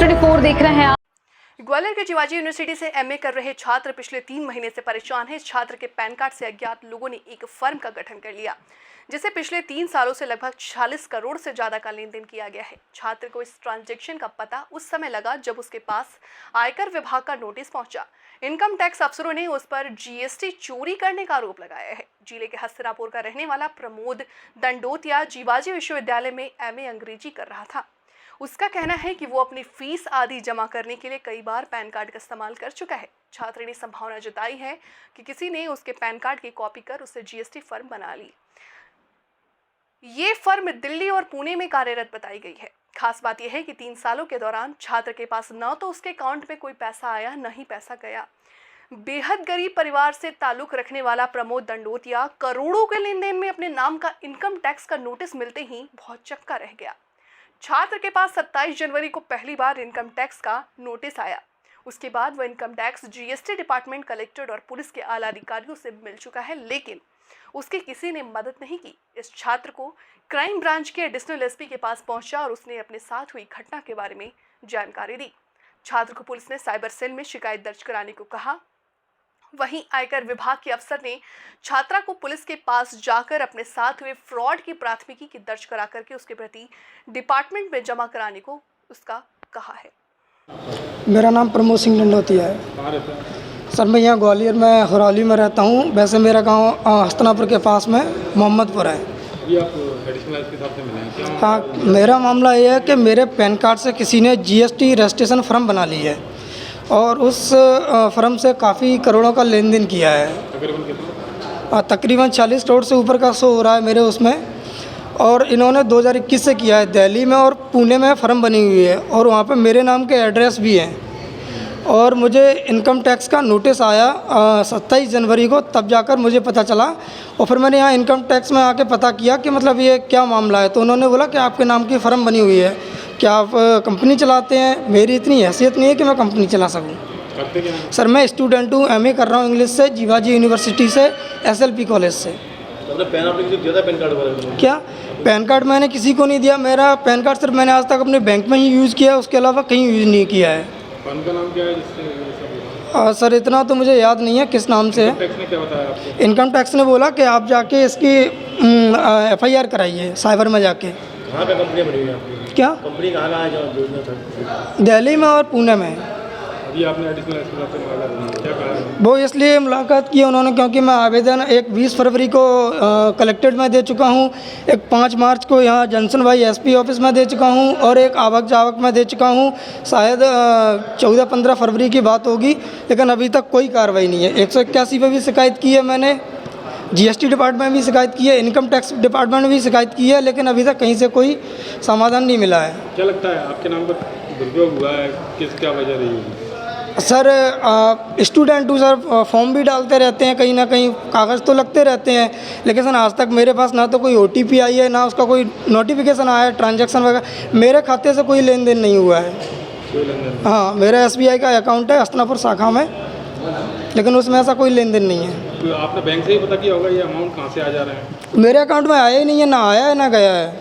News24 देख रहे हैं आप। ग्वालियर के शिवाजी यूनिवर्सिटी से एमए कर रहे छात्र पिछले 3 महीने से परेशान हैं। इस छात्र के पैन कार्ड से अज्ञात लोगों ने एक फर्म का गठन कर लिया, जिसे पिछले 3 सालों से लगभग 46 करोड़ से ज्यादा का लेन देन किया गया है। छात्र को इस ट्रांजैक्शन का पता उस समय लगा जब उसके पास आयकर विभाग का नोटिस पहुंचा। इनकम टैक्स अफसरों ने उस पर जीएसटी चोरी करने का आरोप लगाया है। जिले के हस्तिनापुर का रहने वाला प्रमोद दंडोतिया शिवाजी विश्वविद्यालय में एमए अंग्रेजी कर रहा था। उसका कहना है कि वो अपनी फीस आदि जमा करने के लिए कई बार पैन कार्ड का इस्तेमाल कर चुका है। छात्र ने संभावना जताई है कि किसी ने उसके पैन कार्ड की कॉपी कर उसे जीएसटी फर्म बना ली। ये फर्म दिल्ली और पुणे में कार्यरत बताई गई है। खास बात यह है कि 3 सालों के दौरान छात्र के पास न तो उसके अकाउंट में कोई पैसा आया, न ही पैसा गया। बेहद गरीब परिवार से ताल्लुक रखने वाला प्रमोद दंडोतिया करोड़ों के लेन देन में अपने नाम का इनकम टैक्स का नोटिस मिलते ही बहुत चक्का रह गया। छात्र के पास 27 जनवरी को पहली बार इनकम टैक्स का नोटिस आया। उसके बाद वह income tax, GST department, collector और पुलिस के आला अधिकारियों से मिल चुका है, लेकिन उसकी किसी ने मदद नहीं की। इस छात्र को क्राइम ब्रांच के एडिशनल एसपी के पास पहुंचा और उसने अपने साथ हुई घटना के बारे में जानकारी दी। छात्र को पुलिस ने साइबर सेल में शिकायत दर्ज कराने को कहा। वहीं आयकर विभाग के अफसर ने छात्रा को पुलिस के पास जाकर अपने साथ हुए फ्रॉड की प्राथमिकी की दर्ज करा करके उसके प्रति डिपार्टमेंट में जमा कराने को उसका कहा है। मेरा नाम प्रमोद सिंह दंडोतिया है। सर, मैं यहाँ ग्वालियर में हरौली में रहता हूँ। वैसे मेरा गांव हस्तिनापुर के पास में मोहम्मदपुर है। अभी आप एडिशनल एसपी साहब से मिले हैं क्या? हाँ, मेरा मामला ये है कि मेरे पैन कार्ड से किसी ने जीएसटी रजिस्ट्रेशन फर्म बना ली है और उस फर्म से काफ़ी करोड़ों का लेन देन किया है। तकरीबन कितना? तकरीबन 40 करोड़ से ऊपर का शो हो रहा है मेरे उसमें। और इन्होंने 2021 से किया है। दिल्ली में और पुणे में फर्म बनी हुई है और वहाँ पे मेरे नाम के एड्रेस भी हैं। और मुझे इनकम टैक्स का नोटिस आया 27 जनवरी को, तब जाकर मुझे पता चला। और फिर मैंने यहाँ इनकम टैक्स में आके पता किया कि मतलब ये क्या मामला है। तो उन्होंने बोला कि आपके नाम की फ़र्म बनी हुई है, क्या आप कंपनी चलाते हैं? मेरी इतनी हैसियत नहीं है कि मैं कंपनी चला सकूं। करते क्या हैं? सर, मैं स्टूडेंट हूँ, एमए कर रहा हूँ इंग्लिश से, शिवाजी यूनिवर्सिटी से, एसएलपी कॉलेज से। तो पैन आपने किसी को दिया था पैन कार्ड वाले? क्या पैन कार्ड मैंने किसी को नहीं दिया। मेरा पैन कार्ड सिर्फ मैंने आज तक अपने बैंक में ही यूज़ किया है, उसके अलावा कहीं यूज़ नहीं किया है। फर्म का नाम क्या है जिससे? सर, इतना तो मुझे याद नहीं है किस नाम से है। टैक्स ने क्या बताया आपको? इनकम टैक्स ने बोला कि आप जाके इसकी एफआईआर कराइए साइबर में जाके। कहाँ पे कंपनी बनी हुई है आपकी? क्या कंपनी कहाँ है जो दिल्ली में और पुणे में? अभी आपने एडिशनल एसपी साहब से मुलाकात की, क्या कहा है? वो इसलिए मुलाकात की उन्होंने क्योंकि मैं आवेदन एक 20 फरवरी को कलेक्ट्रेट में दे चुका हूँ, एक 5 मार्च को यहाँ जंक्शन भाई एसपी ऑफिस में दे चुका हूँ और एक आवक जावक में दे चुका हूँ। शायद 14-15 फरवरी की बात होगी, लेकिन अभी तक कोई कार्रवाई नहीं है। 181 पे भी शिकायत की है मैंने, जीएसटी डिपार्टमेंट में भी शिकायत की है, इनकम टैक्स डिपार्टमेंट में भी शिकायत की है, लेकिन अभी तक कहीं से कोई समाधान नहीं मिला है। क्या लगता है आपके नाम पर दुरुपयोग हुआ है? किस क्या वजह रही होगी? सर, स्टूडेंट हूँ सर, फॉर्म भी डालते रहते हैं, कहीं ना कहीं कागज़ तो लगते रहते हैं, लेकिन सर आज तक मेरे पास ना तो कोई ओटीपी आई है, ना उसका कोई नोटिफिकेशन आया है ट्रांजैक्शन वगैरह। मेरे खाते से कोई लेन देन नहीं हुआ है। कोई लेन देन? हाँ, मेरा एसबीआई का अकाउंट है हस्तिनापुर शाखा में, लेकिन उसमें ऐसा कोई लेन देन नहीं है। तो आपने बैंक से ही पता किया होगा ये अमाउंट कहाँ से आ जा रहे हैं? मेरे अकाउंट में आया ही नहीं है, ना आया है ना गया है।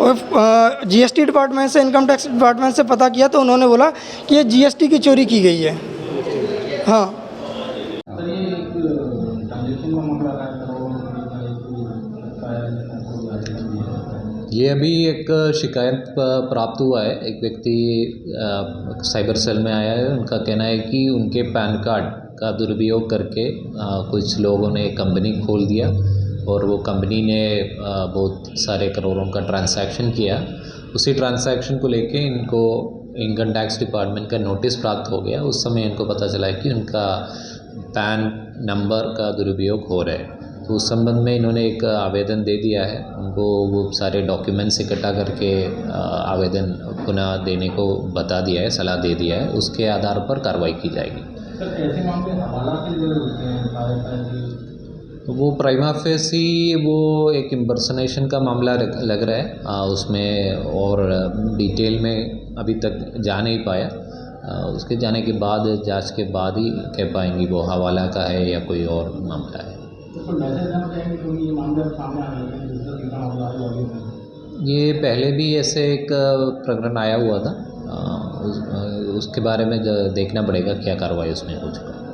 और जीएसटी डिपार्टमेंट से, इनकम टैक्स डिपार्टमेंट से पता किया तो उन्होंने बोला कि ये जीएसटी की चोरी की गई है। हाँ, ये अभी एक शिकायत प्राप्त हुआ है। एक व्यक्ति साइबर सेल में आया है। उनका कहना है कि उनके पैन कार्ड का दुरुपयोग करके कुछ लोगों ने कंपनी खोल दिया और वो कंपनी ने बहुत सारे करोड़ों का ट्रांसैक्शन किया। उसी ट्रांसैक्शन को लेके इनको इनकम टैक्स डिपार्टमेंट का नोटिस प्राप्त हो गया। उस समय इनको पता चला कि उनका पैन नंबर का दुरुपयोग हो रहा है। तो उस संबंध में इन्होंने एक आवेदन दे दिया है। उनको वो सारे डॉक्यूमेंट्स इकट्ठा करके आवेदन पुनः देने को बता दिया है, सलाह दे दिया है। उसके आधार पर कार्रवाई की जाएगी। सर, ऐसे मामले हवाला के लिए होते हैं? वो प्राइमा फेसी वो एक इम्पर्सनेशन का मामला लग रहा है। उसमें और डिटेल में अभी तक जा नहीं पाया। उसके जाने के बाद, जांच के बाद ही कह पाएंगी वो हवाला का है या कोई और मामला है। तो मैसेज देना चाहेंगे क्योंकि ये मामला सामने आ रहा है? ये पहले भी ऐसे एक प्रकरण आया हुआ था उसके बारे में देखना पड़ेगा क्या कार्रवाई उसमें हो चुका है।